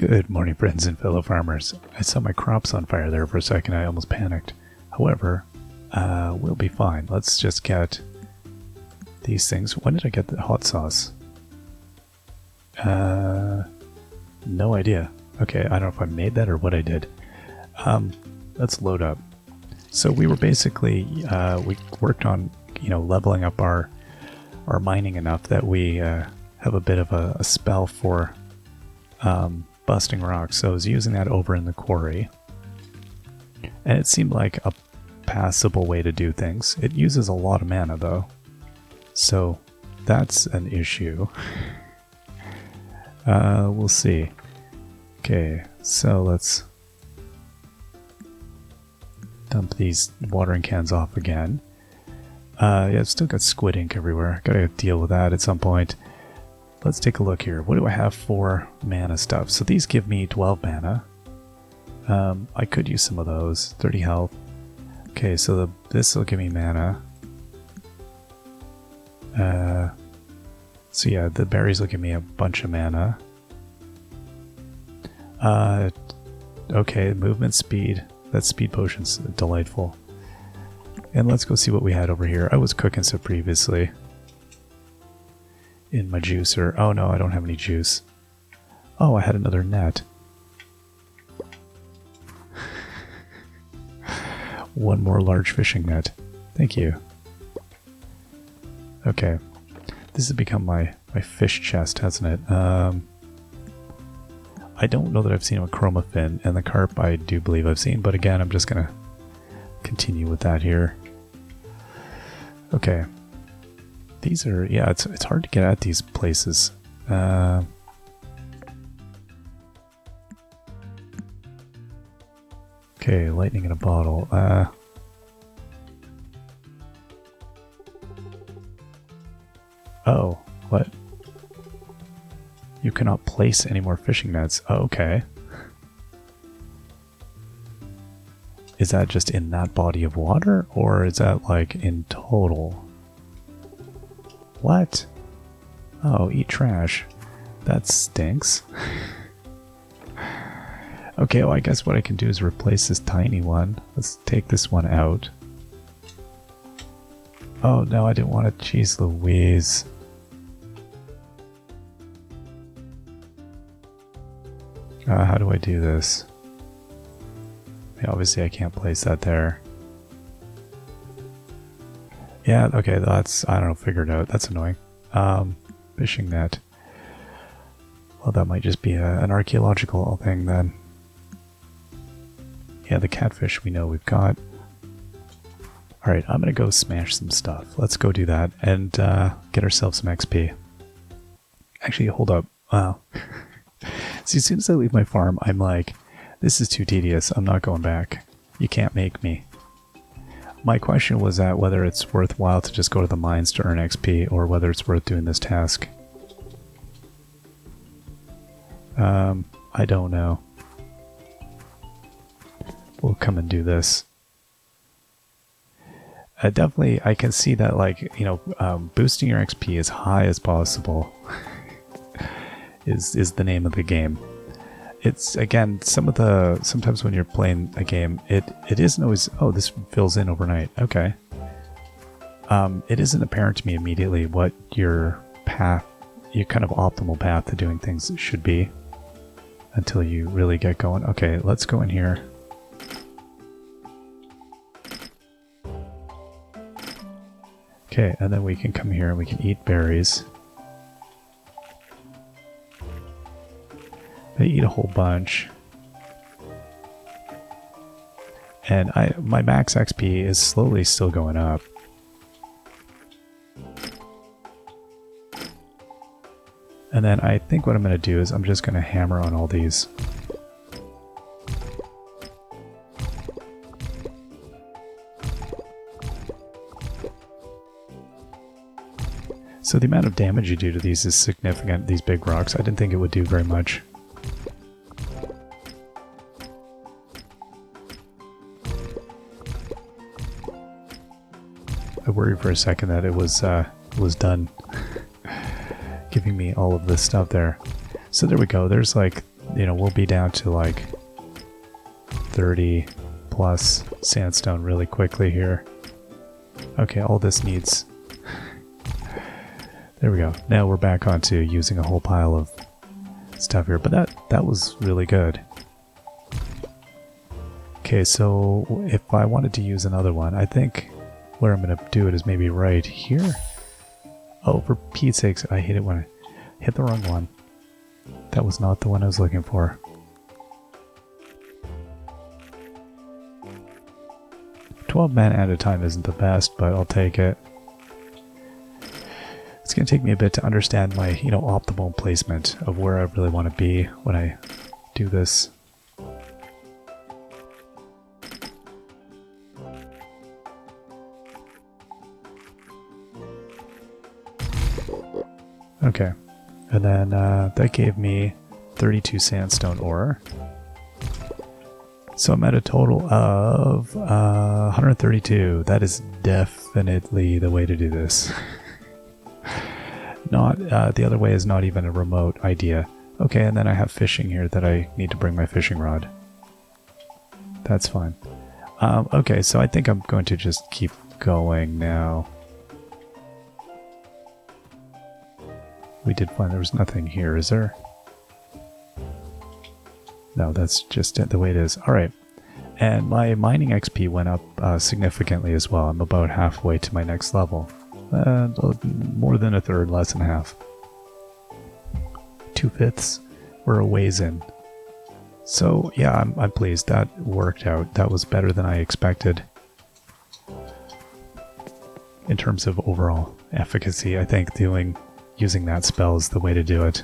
Good morning, friends and fellow farmers. I saw my crops on fire there for a second. I almost panicked. However, we'll be fine. Let's just get these things. When did I get the hot sauce? No idea. Okay, I don't know if I made that or what I did. Let's load up. So we were basically, we worked on, leveling up our mining enough that we have a bit of a spell for busting rocks. So I was using that over in the quarry. And it seemed like a passable way to do things. It uses a lot of mana though. So that's an issue. We'll see. Okay, so let's dump these watering cans off again. Yeah, I've still got squid ink everywhere. Gotta deal with that at some point. Let's take a look here. What do I have for mana stuff? So these give me 12 mana. I could use some of those. 30 health. Okay, so this will give me mana. So yeah, the berries will give me a bunch of mana. Okay, movement speed. That speed potion's delightful. And let's go see what we had over here. I was cooking some previously. In my juicer. Oh no, I don't have any juice. Oh, I had another net. One more large fishing net. Thank you. Okay. This has become my fish chest, hasn't it? I don't know that I've seen a chroma fin, and the carp I do believe I've seen, but again, I'm just gonna continue with that here. Okay. These are, yeah, it's hard to get at these places. Okay, lightning in a bottle. Oh, what? You cannot place any more fishing nets. Oh, okay. Is that just in that body of water, or is that like in total? What? Oh, eat trash. That stinks. Okay, well I guess what I can do is replace this tiny one. Let's take this one out. Oh no, I didn't want to. Jeez Louise. How do I do this? Yeah, obviously I can't place that there. Yeah, okay, that's, I don't know, figured out. That's annoying. Fishing net. Well, that might just be an archaeological thing then. Yeah, the catfish we know we've got. Alright, I'm gonna go smash some stuff. Let's go do that and get ourselves some XP. Actually, hold up. Wow. See, as soon as I leave my farm, I'm like, this is too tedious. I'm not going back. You can't make me. My question was that whether it's worthwhile to just go to the mines to earn XP or whether it's worth doing this task. I don't know. We'll come and do this. Definitely, I can see that, like, boosting your XP as high as possible is the name of the game. It's, again, sometimes when you're playing a game, it isn't always, oh, this fills in overnight. Okay. It isn't apparent to me immediately what your path, your kind of optimal path to doing things should be until you really get going. Okay, let's go in here. Okay, and then we can come here and we can eat berries. I eat a whole bunch. And my max XP is slowly still going up. And then I think what I'm going to do is I'm just going to hammer on all these. So the amount of damage you do to these is significant, these big rocks. I didn't think it would do very much. I worried for a second that it was done giving me all of this stuff there. So there we go. There's like you know, we'll be down to like 30 plus sandstone really quickly here. Okay, all this needs... There we go. Now we're back onto using a whole pile of stuff here, but that was really good. Okay, so if I wanted to use another one, I think where I'm going to do it is maybe right here. Oh, for Pete's sakes, I hate it when I hit the wrong one. That was not the one I was looking for. "12 men at a time" isn't the best, but I'll take it. It's going to take me a bit to understand my, you know, optimal placement of where I really want to be when I do this. Okay, and then that gave me 32 sandstone ore. So I'm at a total of 132. That is definitely the way to do this. Not the other way is not even a remote idea. Okay, and then I have fishing here that I need to bring my fishing rod. That's fine. Okay, so I think I'm going to just keep going now. We did find there was nothing here, is there? No, that's just the way it is. Alright, and my mining XP went up significantly as well. I'm about halfway to my next level. More than a third, less than half. 2/5. We're a ways in. So yeah, I'm pleased. That worked out. That was better than I expected. In terms of overall efficacy, I think using that spell is the way to do it.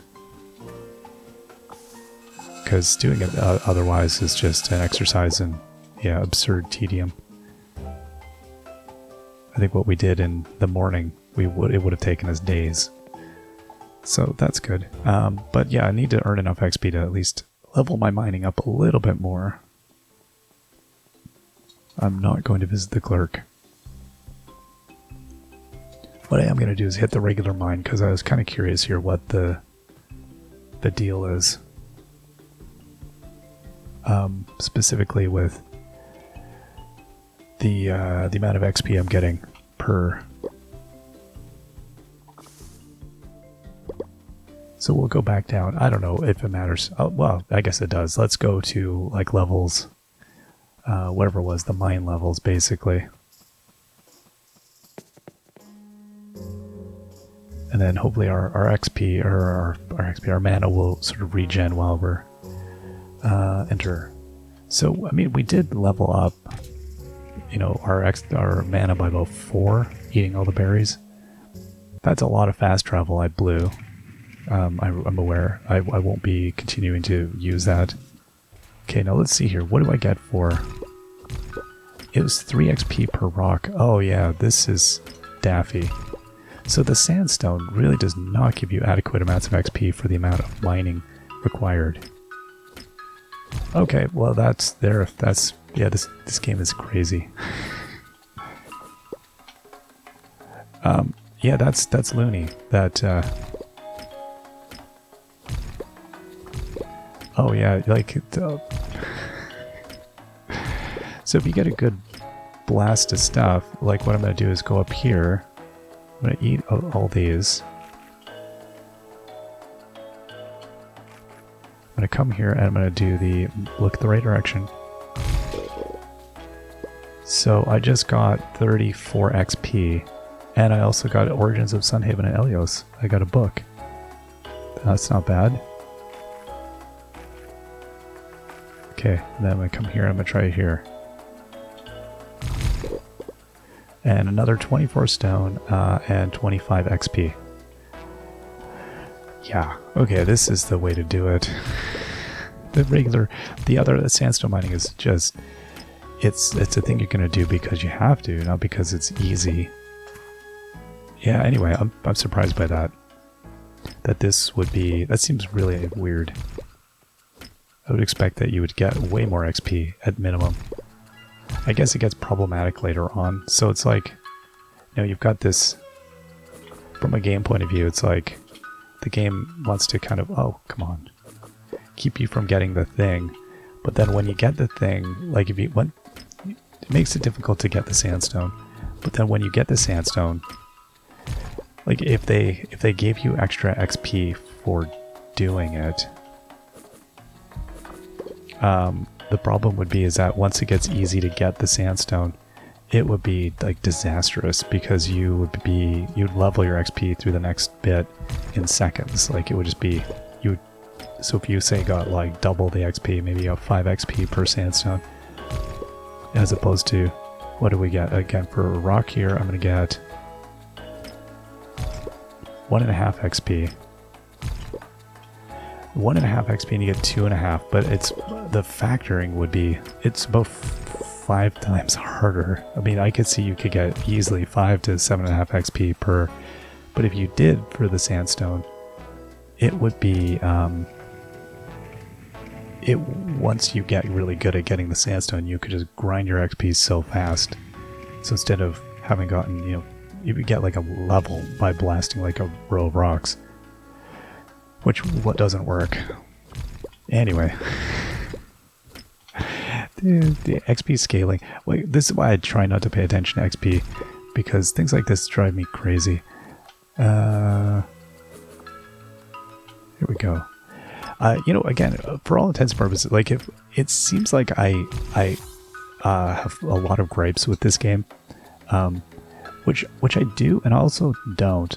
Because doing it otherwise is just an exercise in, yeah, absurd tedium. I think what we did in the morning, it would have taken us days. So that's good. But yeah, I need to earn enough XP to at least level my mining up a little bit more. I'm not going to visit the clerk. What I am going to do is hit the regular mine, because I was kind of curious here what the deal is. Specifically with the amount of XP I'm getting per. So we'll go back down. I don't know if it matters. Oh, well, I guess it does. Let's go to like levels, whatever it was, the mine levels basically. And then hopefully our XP, or our mana will sort of regen while we're enter. So, I mean, we did level up, you know, our mana by about 4, eating all the berries. That's a lot of fast travel I blew. I'm aware. I won't be continuing to use that. Okay, now let's see here. What do I get for... It was 3 XP per rock. Oh yeah, this is daffy. So the sandstone really does not give you adequate amounts of XP for the amount of mining required. Okay, well that's there. That's, yeah, this game is crazy. Yeah, that's loony. That oh yeah, like so if you get a good blast of stuff, like what I'm gonna do is go up here. I'm gonna eat all these. I'm gonna come here and I'm gonna do look the right direction. So I just got 34 XP, and I also got Origins of Sunhaven and Elios. I got a book. That's not bad. Okay, and then I'm gonna come here, I'm gonna try it here. And another 24 stone and 25 XP. Yeah, okay, this is the way to do it. The other sandstone mining is just, it's a thing you're gonna do because you have to, not because it's easy. Yeah, anyway, I'm surprised by that. That seems really weird. I would expect that you would get way more XP at minimum. I guess it gets problematic later on. So it's like, you know, you've got this, from a game point of view, it's like the game wants to kind of, oh, come on. keep you from getting the thing. But then when you get the thing, like if you want, it makes it difficult to get the sandstone. But then when you get the sandstone, like if they gave you extra XP for doing it, the problem would be is that once it gets easy to get the sandstone, it would be like disastrous because you'd level your XP through the next bit in seconds. Like it would just be so if you say got like double the XP, maybe you have 5 XP per sandstone, as opposed to what do we get again for a rock here? I'm gonna get 1.5 XP. 1.5 XP and you get 2.5, but it's the factoring would be it's about 5 times harder. I mean, I could see you could get easily 5 to 7.5 XP per, but if you did for the sandstone, it would be once you get really good at getting the sandstone, you could just grind your XP so fast. So instead of having gotten, you would get like a level by blasting like a row of rocks, which what doesn't work. Anyway, the XP scaling. Like, this is why I try not to pay attention to XP, because things like this drive me crazy. Here we go. Again, for all intents and purposes, like if it seems like I have a lot of gripes with this game, which I do and also don't.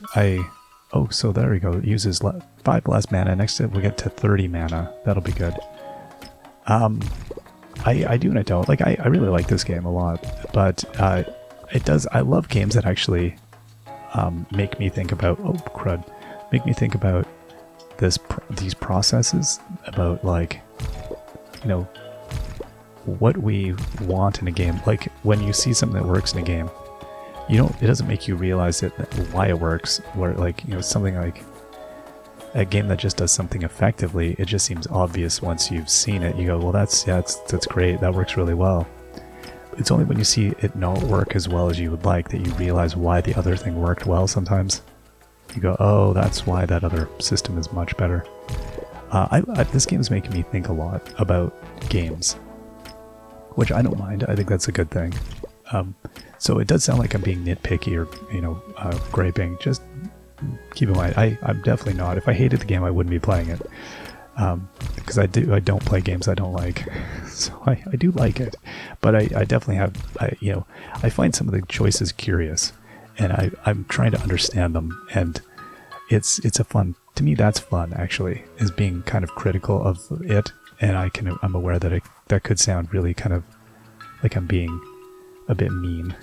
So there we go. It uses 5 less mana. Next we get to 30 mana. That'll be good. I do and I don't. Like I really like this game a lot, but it does. I love games that actually make me think about make me think about these processes, about like what we want in a game. Like when you see something that works in a game, it doesn't make you realize why it works, where like something like a game that just does something effectively, it just seems obvious once you've seen it. You go, well, that's great, that works really well. It's only when you see it not work as well as you would like that you realize why the other thing worked well. Sometimes you go, oh, that's why that other system is much better. This game is making me think a lot about games, which I don't mind. I think that's a good thing. So it does sound like I'm being nitpicky or griping. Just keep in mind, I'm definitely not. If I hated the game, I wouldn't be playing it, because I don't play games I don't like. So I do like it, but I definitely have. I find some of the choices curious, and I'm trying to understand them, and it's a fun. To me, that's fun actually, is being kind of critical of it, and I'm aware that that could sound really kind of like I'm being a bit mean.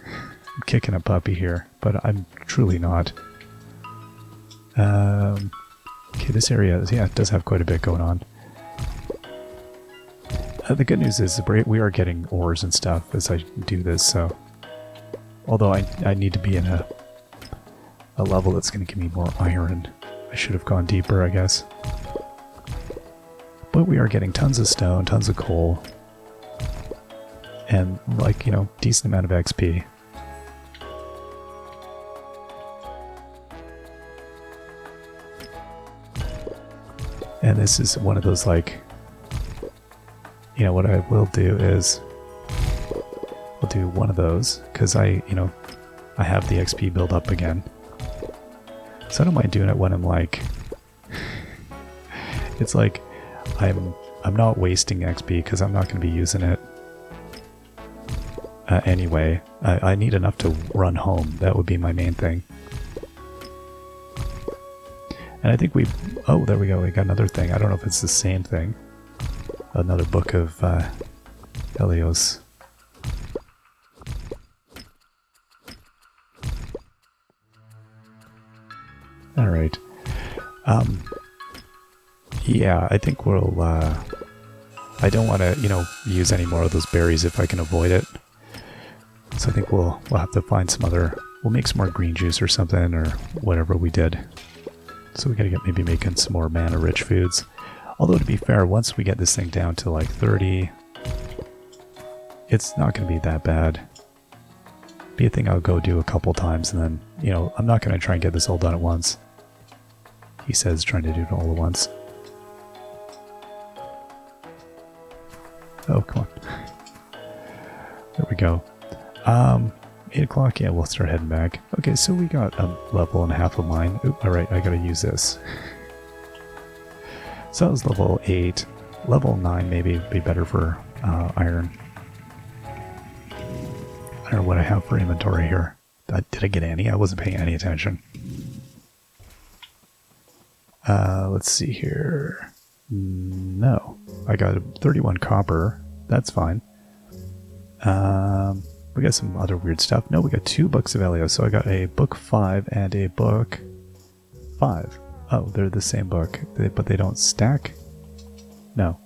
I'm kicking a puppy here, but I'm truly not. Okay, this area, it does have quite a bit going on. The good news is we are getting ores and stuff as I do this, so... Although I need to be in a level that's going to give me more iron. I should have gone deeper, I guess. But we are getting tons of stone, tons of coal, and, like, decent amount of XP. And this is one of those, like, what I will do is I'll do one of those, because I have the XP build up again. So I don't mind doing it when I'm like, it's like I'm not wasting XP because I'm not going to be using it anyway. I need enough to run home. That would be my main thing. And I think oh, there we go, we got another thing. I don't know if it's the same thing. Another book of Helios. Alright. Yeah, I think we'll, I don't want to, use any more of those berries if I can avoid it. So I think we'll have to find some other, we'll make some more green juice or something, or whatever we did. So we gotta get maybe making some more mana-rich foods. Although to be fair, once we get this thing down to like 30, it's not gonna be that bad. Be a thing I'll go do a couple times, and then, I'm not gonna try and get this all done at once. He says trying to do it all at once. Oh, come on. There we go. 8 o'clock, yeah, we'll start heading back. Okay, so we got a level and a half of mine. Oop, alright, I gotta use this. So that was level 8. Level 9 maybe would be better for iron. I don't know what I have for inventory here. Did I get any? I wasn't paying any attention. Let's see here. No. I got 31 copper. That's fine. We got some other weird stuff. No, we got 2 books of Elio. So I got a book 5 and a book 5. Oh, they're the same book, but they don't stack? No.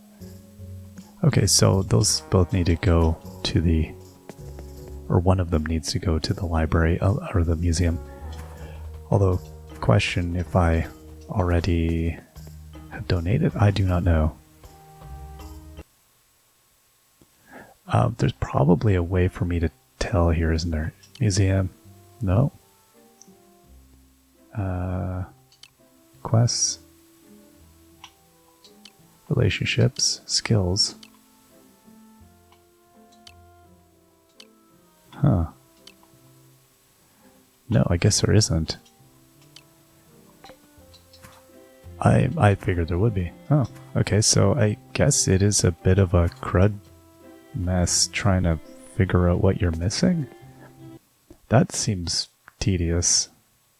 Okay, so those both need to go to the... or one of them needs to go to the library or the museum. Although, question if I already have donated? I do not know. There's probably a way for me to tell here, isn't there? Museum? No. Quests. Relationships. Skills. Huh. No, I guess there isn't. I figured there would be. Oh, okay, so I guess it is a bit of a crud mess trying to figure out what you're missing. That seems tedious.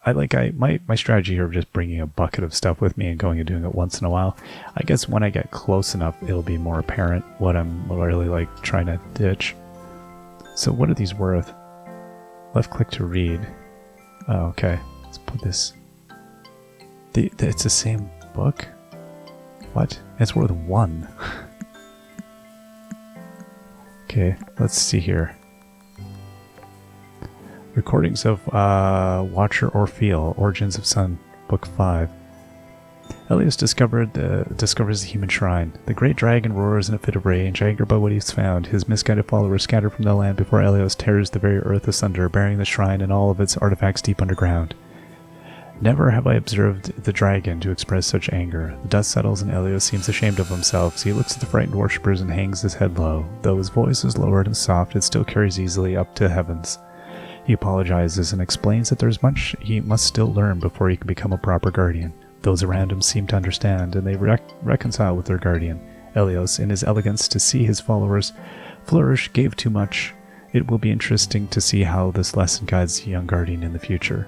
My strategy here of just bringing a bucket of stuff with me and going and doing it once in a while. I guess when I get close enough, it'll be more apparent what I'm really like trying to ditch. So what are these worth? Left click to read. Oh, okay. Let's put this. It's the same book? What? It's worth 1. Okay, let's see here. Recordings of Watcher or Feel, Origins of Sun, Book 5. Elias discovers the human shrine. The great dragon roars in a fit of rage, angered by what he's found. His misguided followers scatter from the land before Elios tears the very earth asunder, burying the shrine and all of its artifacts deep underground. Never have I observed the dragon to express such anger. The dust settles and Elios seems ashamed of himself, so he looks at the frightened worshippers and hangs his head low. Though his voice is lowered and soft, it still carries easily up to heavens. He apologizes and explains that there's much he must still learn before he can become a proper guardian. Those around him seem to understand, and they reconcile with their guardian. Elios, in his elegance to see his followers flourish, gave too much. It will be interesting to see how this lesson guides the young guardian in the future.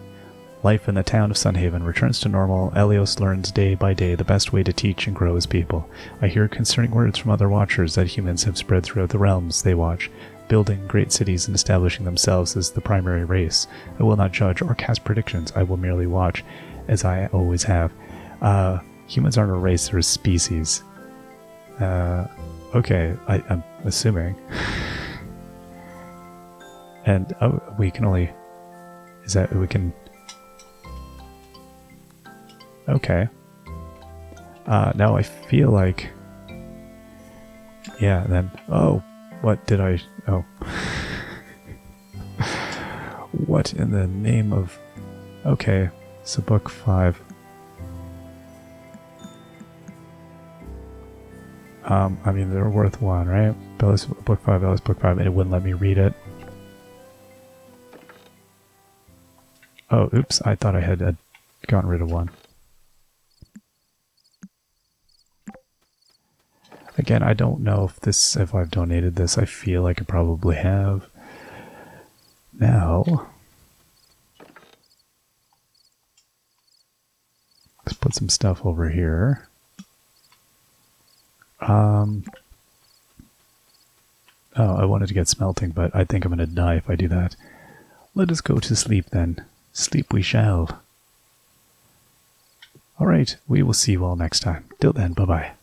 Life in the town of Sunhaven returns to normal. Elios learns day by day the best way to teach and grow his people. I hear concerning words from other watchers that humans have spread throughout the realms they watch, building great cities and establishing themselves as the primary race. I will not judge or cast predictions. I will merely watch, as I always have. Humans aren't a race, they're a species. Okay, I'm assuming. And, oh, we can only... Is that... we can... Okay. Now I feel like... Yeah, then... Oh, what did I... Oh. What in the name of... Okay, so book 5. I mean, they're worth 1, right? Bella's book 5, Bella's book 5, and it wouldn't let me read it. Oh, oops, I thought I had gotten rid of 1. Again, I don't know if I've donated this. I feel like I probably have. Now, let's put some stuff over here. Oh, I wanted to get smelting, but I think I'm going to die if I do that. Let us go to sleep then. Sleep we shall. Alright, we will see you all next time. Till then, bye-bye.